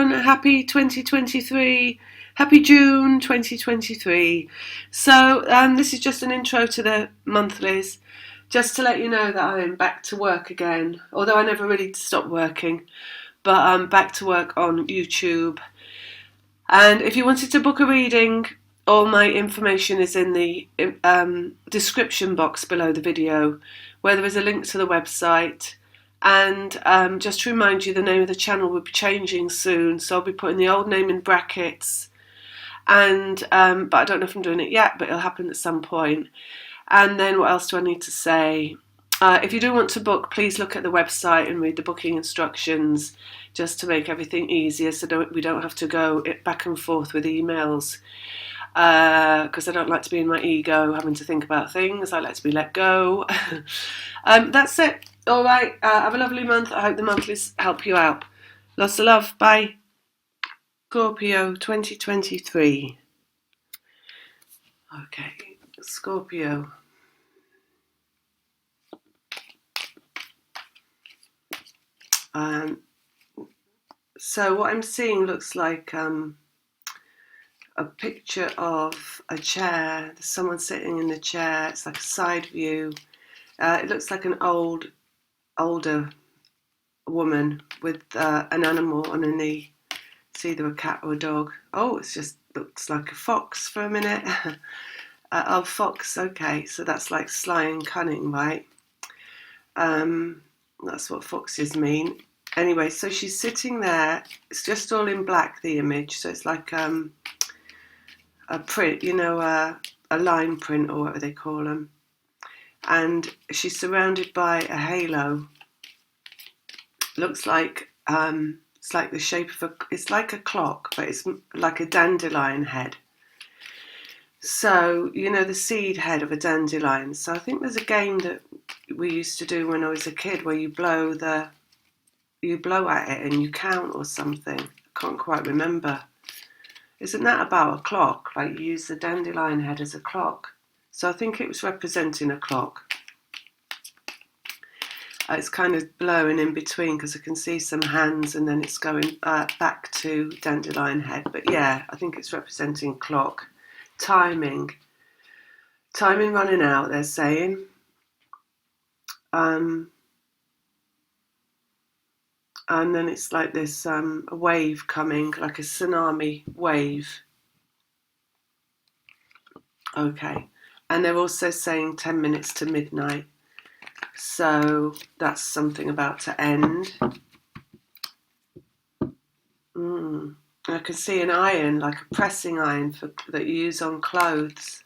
everyone. Happy 2023. Happy June 2023. So this is just an intro to the monthlies, just to let you know that I'm back to work again, although I never really stopped working, but I'm back to work on YouTube. And if you wanted to book a reading, all my information is in the description box below the video, where there is a link to the website. And just to remind you, the name of the channel will be changing soon, so I'll be putting the old name in brackets. And but I don't know if I'm doing it yet, but it'll happen at some point. And then what else do I need to say? If you do want to book, please look at the website and read the booking instructions, just to make everything easier, so we don't have to go back and forth with emails. Because I don't like to be in my ego, having to think about things. I like to be let go. That's it. All right. Have a lovely month. I hope the monthlies help you out. Lots of love. Bye. Scorpio 2023. Okay. Scorpio. So what I'm seeing looks like a picture of a chair. There's someone sitting in the chair. It's like a side view. It looks like an older woman with an animal on her knee. It's either a cat or a dog. Oh, it just looks like a fox for a minute. Oh, fox. Okay, so that's like sly and cunning, right? That's what foxes mean. Anyway, so she's sitting there. It's just all in black, the image. So it's like a print, a line print or whatever they call them. And she's surrounded by a halo. Looks like it's like the shape of it's like a clock, but it's like a dandelion head. So, the seed head of a dandelion. So I think there's a game that we used to do when I was a kid where you blow at it and you count or something. I can't quite remember. Isn't that about a clock? Like you use the dandelion head as a clock. So I think it was representing a clock. It's kind of blowing in between because I can see some hands and then it's going back to dandelion head. But yeah, I think it's representing clock. Timing running out, they're saying. And then it's like this a wave coming, like a tsunami wave. Okay. And they're also saying 10 minutes to midnight. So that's something about to end. I can see an iron, like a pressing iron that you use on clothes.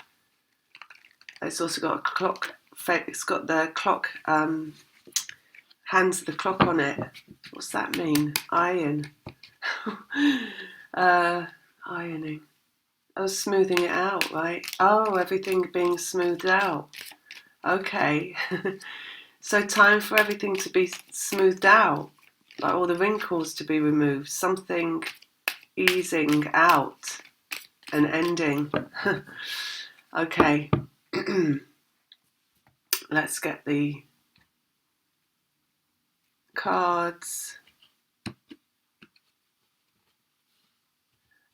It's also got a clock. It's got the clock, hands of the clock on it. What's that mean? Iron. Ironing. Oh, smoothing it out, right? Oh, everything being smoothed out. Okay. So time for everything to be smoothed out, like all the wrinkles to be removed, something easing out and ending. Okay. Let's get the cards.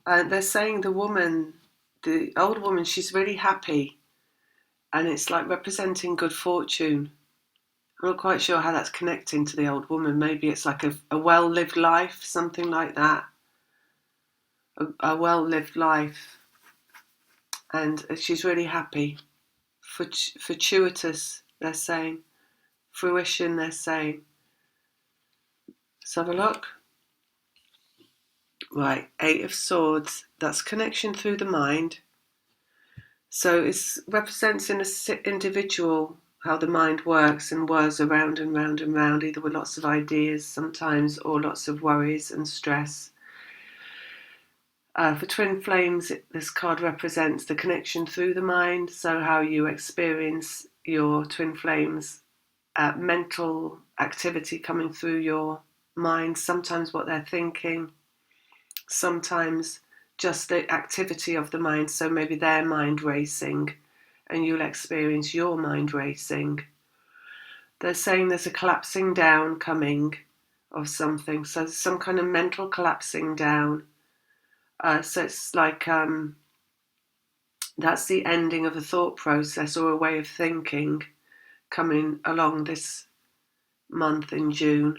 They're saying the old woman, she's really happy, and it's like representing good fortune. I'm not quite sure how that's connecting to the old woman. Maybe it's like a well-lived life, something like that. A well-lived life. And she's really happy. Fortuitous, they're saying. Fruition, they're saying. Let's have a look. Right, 8 of Swords. That's connection through the mind. So it's representing an individual, how the mind works and whirs around and round and round, either with lots of ideas sometimes or lots of worries and stress. For twin flames, this card represents the connection through the mind, so how you experience your twin flames, mental activity coming through your mind, sometimes what they're thinking, sometimes just the activity of the mind, so maybe their mind racing and you'll experience your mind racing. They're saying there's a collapsing down coming of something. So some kind of mental collapsing down. So it's like that's the ending of a thought process or a way of thinking coming along this month in June.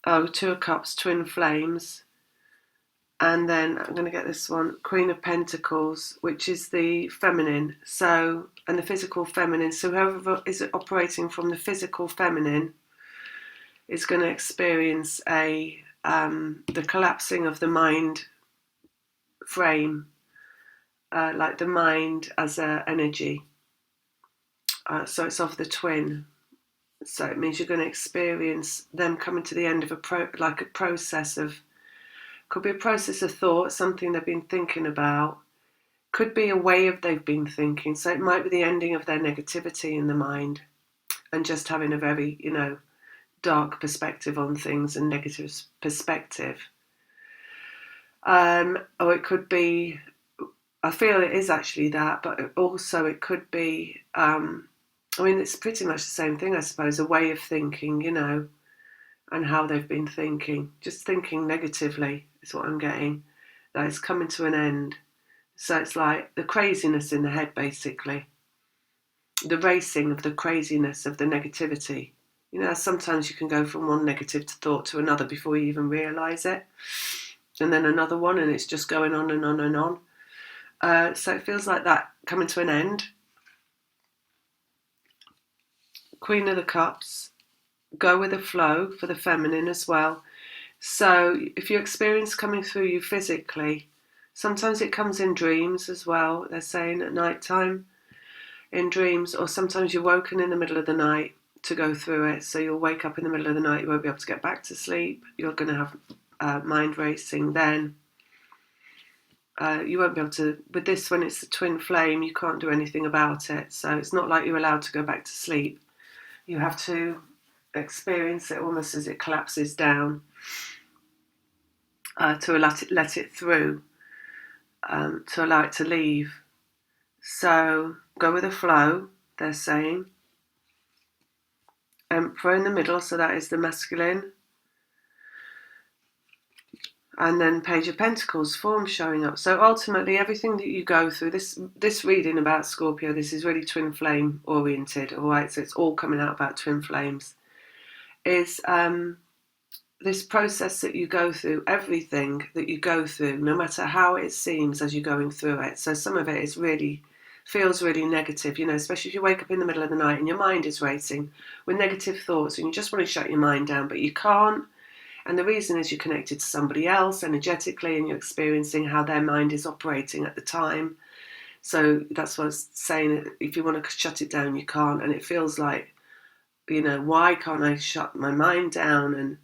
Oh, Two of Cups, Twin Flames. And then I'm going to get this one, Queen of Pentacles, which is the feminine. So, and the physical feminine. So whoever is operating from the physical feminine is going to experience the collapsing of the mind frame, like the mind as a energy. So it's of the twin. So it means you're going to experience them coming to the end of a process of, could be a process of thought, something they've been thinking about, could be a way of they've been thinking. So it might be the ending of their negativity in the mind and just having a very, dark perspective on things and negative perspective. Or it could be, I feel it is actually that, but also it could be, it's pretty much the same thing, I suppose, a way of thinking, and how they've been thinking. Just thinking negatively is what I'm getting. That it's coming to an end. So it's like the craziness in the head, basically. The racing of the craziness of the negativity. Sometimes you can go from one negative thought to another before you even realise it. And then another one, and it's just going on and on and on. So it feels like that coming to an end. Queen of the Cups. Go with the flow for the feminine as well. So if you experience coming through you physically, sometimes it comes in dreams as well, they're saying at night time, in dreams, or sometimes you're woken in the middle of the night to go through it. So you'll wake up in the middle of the night, you won't be able to get back to sleep, you're going to have mind racing then. You won't be able to, with this, when it's the twin flame, you can't do anything about it. So it's not like you're allowed to go back to sleep. You have to experience it almost as it collapses down, to let it through, to allow it to leave. So go with the flow, they're saying. Emperor in the middle, so that is the masculine. And then Page of Pentacles, form showing up. So ultimately, everything that you go through, this reading about Scorpio, this is really twin flame oriented, all right? So it's all coming out about twin flames. Is this process that you go through, everything that you go through, no matter how it seems as you're going through it. So some of it feels really negative, especially if you wake up in the middle of the night and your mind is racing with negative thoughts and you just want to shut your mind down, but you can't. And the reason is you're connected to somebody else energetically and you're experiencing how their mind is operating at the time. So that's what I was saying. If you want to shut it down, you can't. And it feels like, why can't I shut my mind down? And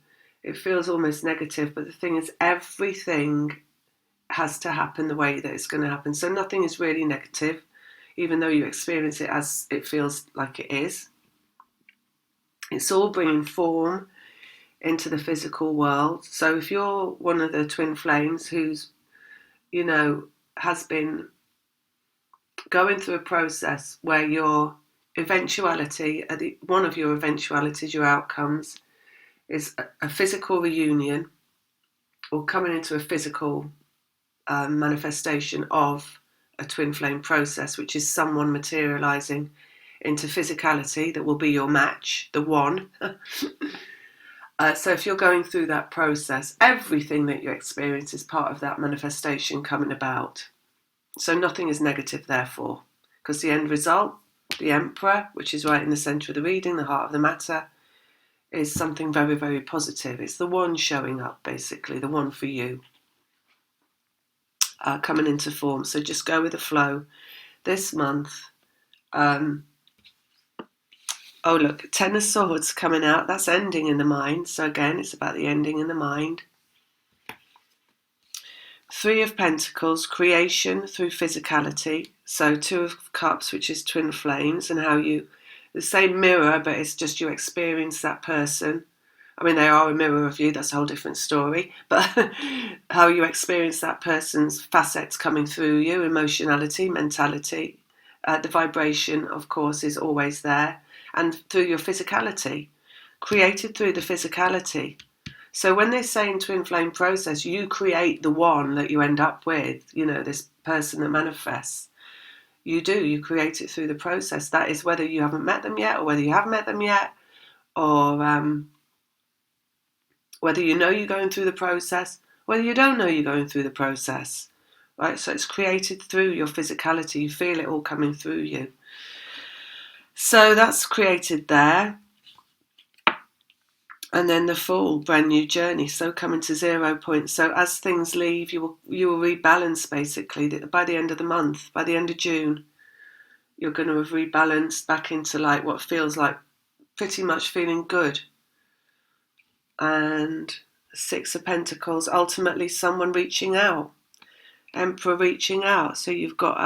it feels almost negative. But the thing is, everything has to happen the way that it's going to happen. So nothing is really negative, even though you experience it as it feels like it is. It's all bringing form into the physical world. So if you're one of the twin flames who's, has been going through a process where your eventuality, one of your eventualities, your outcomes, is a physical reunion or coming into a physical manifestation of a twin flame process, which is someone materializing into physicality that will be your match, the one. So if you're going through that process, everything that you experience is part of that manifestation coming about. So nothing is negative, therefore, because the end result, the Emperor, which is right in the centre of the reading, the heart of the matter, is something very, very positive. It's the one showing up, basically, the one for you, coming into form. So just go with the flow. This month, oh look, Ten of Swords coming out. That's ending in the mind. So again, it's about the ending in the mind. Three of Pentacles, creation through physicality. So Two of Cups, which is twin flames, and how the same mirror, but it's just you experience that person. I mean, they are a mirror of you, that's a whole different story. But how you experience that person's facets coming through you, emotionality, mentality. The vibration, of course, is always there. And through your physicality. created through the physicality. So when they say in twin flame process, you create the one that you end up with, this person that manifests. You do, you create it through the process. That is whether you haven't met them yet or whether you have met them yet, or whether you know you're going through the process, whether you don't know you're going through the process, right? So it's created through your physicality. You feel it all coming through you. So that's created there. And then the full brand new journey, so coming to 0 point. So as things leave, you will rebalance basically. By the end of the month, by the end of June, you're going to have rebalanced back into like what feels like pretty much feeling good. And 6 of Pentacles, ultimately someone reaching out, Emperor reaching out. So you've got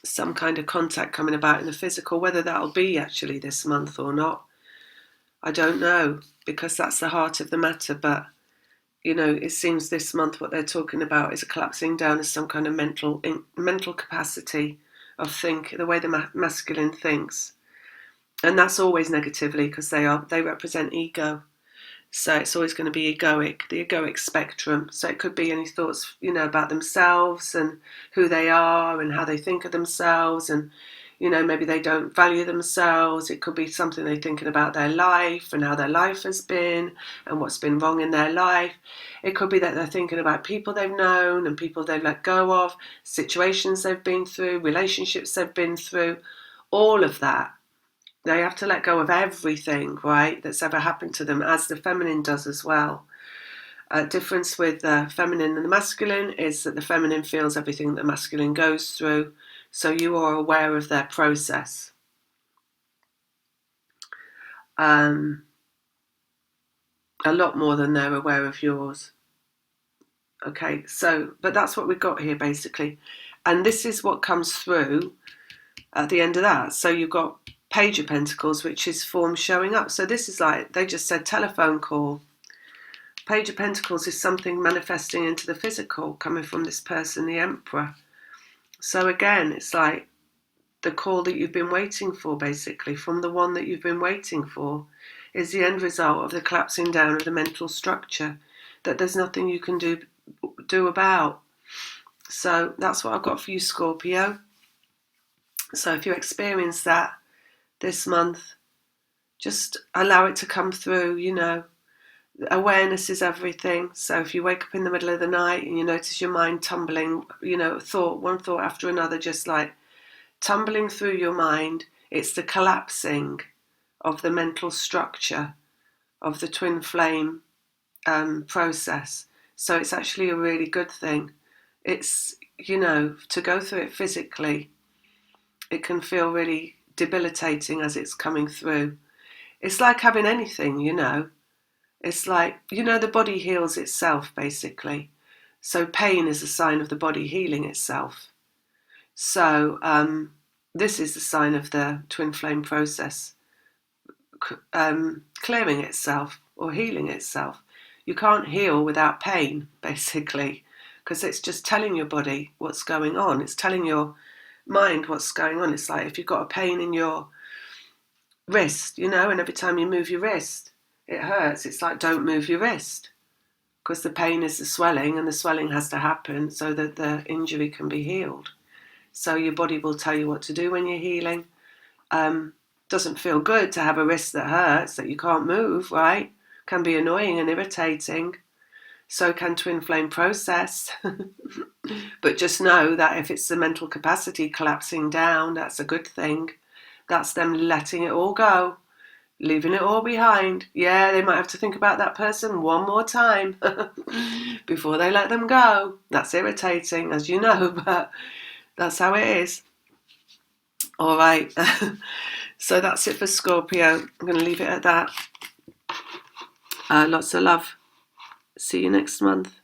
some kind of contact coming about in the physical, whether that'll be actually this month or not. I don't know, because that's the heart of the matter. But, it seems this month what they're talking about is a collapsing down of some kind of mental capacity of the way the masculine thinks. And that's always negatively, because they represent ego. So it's always going to be egoic, the egoic spectrum. So it could be any thoughts, about themselves and who they are and how they think of themselves, and maybe they don't value themselves. It could be something they're thinking about their life and how their life has been and what's been wrong in their life. It could be that they're thinking about people they've known and people they've let go of, situations they've been through, relationships they've been through, all of that. They have to let go of everything, right, that's ever happened to them, as the feminine does as well. Difference with the feminine and the masculine is that the feminine feels everything that the masculine goes through. So you are aware of their process. A lot more than they're aware of yours. Okay, but that's what we've got here basically. And this is what comes through at the end of that. So you've got Page of Pentacles, which is form showing up. So this is like, they just said telephone call. Page of Pentacles is something manifesting into the physical, coming from this person, the Emperor. So again, it's like the call that you've been waiting for, basically, from the one that you've been waiting for, is the end result of the collapsing down of the mental structure that there's nothing you can do about. So that's what I've got for you, Scorpio. So if you experience that this month, just allow it to come through. Awareness is everything. So if you wake up in the middle of the night and you notice your mind tumbling, one thought after another, just like tumbling through your mind, it's the collapsing of the mental structure of the twin flame process. So it's actually a really good thing. It's, to go through it physically, it can feel really debilitating as it's coming through. It's like having anything, It's like, the body heals itself, basically. So pain is a sign of the body healing itself. So this is the sign of the twin flame process clearing itself or healing itself. You can't heal without pain, basically, because it's just telling your body what's going on. It's telling your mind what's going on. It's like if you've got a pain in your wrist, and every time you move your wrist, it hurts. It's like, don't move your wrist, because the pain is the swelling, and the swelling has to happen so that the injury can be healed. So your body will tell you what to do when you're healing. Doesn't feel good to have a wrist that hurts, that you can't move, right? Can be annoying and irritating. So can twin flame process. But just know that if it's the mental capacity collapsing down, that's a good thing. That's them letting it all go, leaving it all behind. Yeah, they might have to think about that person one more time before they let them go. That's irritating, as you know, but that's how it is. All right. So that's it for Scorpio. I'm going to leave it at that. Lots of love. See you next month.